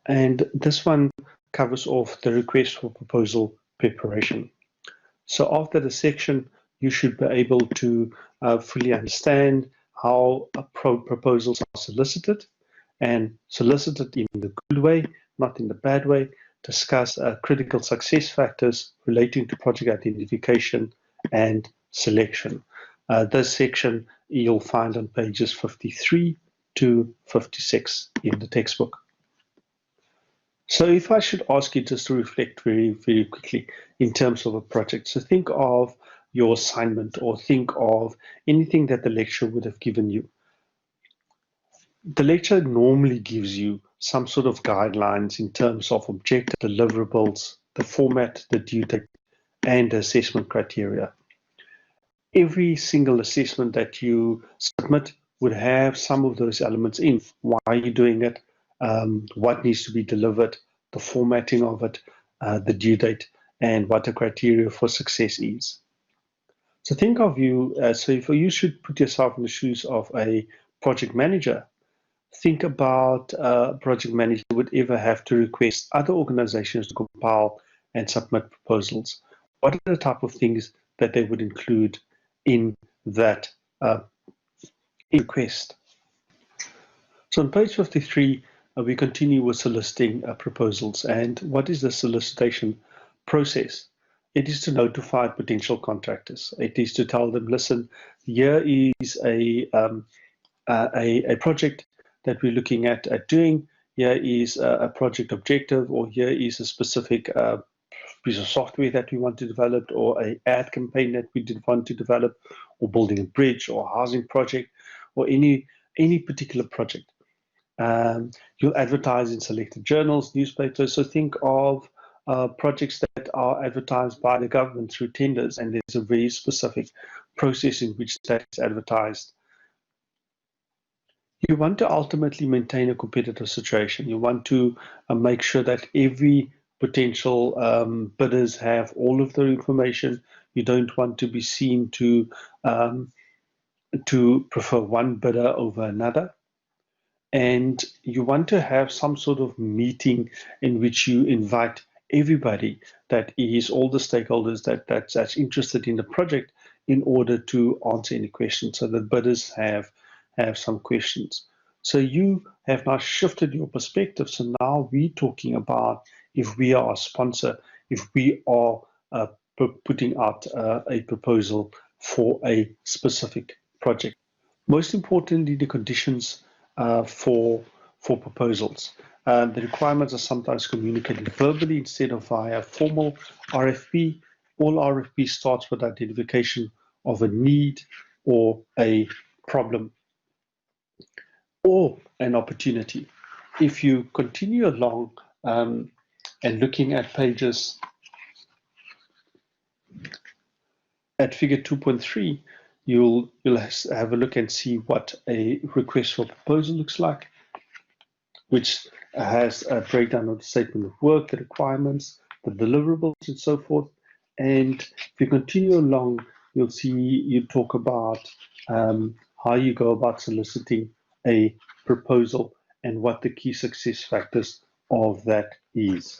And this one covers off the request for proposal preparation. So after the section, you should be able to fully understand how proposals are solicited, and solicited in the good way, not in the bad way. Discuss critical success factors relating to project identification and selection. This section you'll find on pages 53 to 56 in the textbook. So if I should ask you just to reflect very, very quickly in terms of a project. So think of your assignment, or think of anything that the lecturer would have given you. The lecture normally gives you some sort of guidelines in terms of objective deliverables, the format, the due date, and the assessment criteria. Every single assessment that you submit would have some of those elements in. Why are you doing it? What needs to be delivered, the formatting of it, the due date, and what the criteria for success is. So think of you, so if you should put yourself in the shoes of a project manager, think about a project manager would ever have to request other organizations to compile and submit proposals. What are the type of things that they would include in that request? So on page 53, we continue with soliciting proposals. And what is the solicitation process? It is to notify potential contractors. It is to tell them, listen, here is a project that we're looking at doing. Here is a project objective, or here is a specific piece of software that we want to develop, or an ad campaign that we want to develop, or building a bridge or a housing project, or any particular project. You'll advertise in selected journals, newspapers. So think of projects that are advertised by the government through tenders, and there's a very specific process in which that is advertised. You want to ultimately maintain a competitive situation. You want to make sure that every potential bidders have all of their information. You don't want to be seen to prefer one bidder over another. And you want to have some sort of meeting in which you invite everybody, that is all the stakeholders that's interested in the project, in order to answer any questions, so that bidders have some questions. So you have now shifted your perspective. So now we're talking about, if we are a sponsor, if we are putting out a proposal for a specific project. Most importantly, the conditions for proposals. The requirements are sometimes communicated verbally instead of via formal RFP. All RFP starts with identification of a need or a problem or an opportunity. If you continue along and looking at pages at figure 2.3, you'll have a look and see what a request for proposal looks like, which has a breakdown of the statement of work, the requirements, the deliverables, and so forth. And if you continue along, you'll see you talk about how you go about soliciting a proposal and what the key success factors of that is.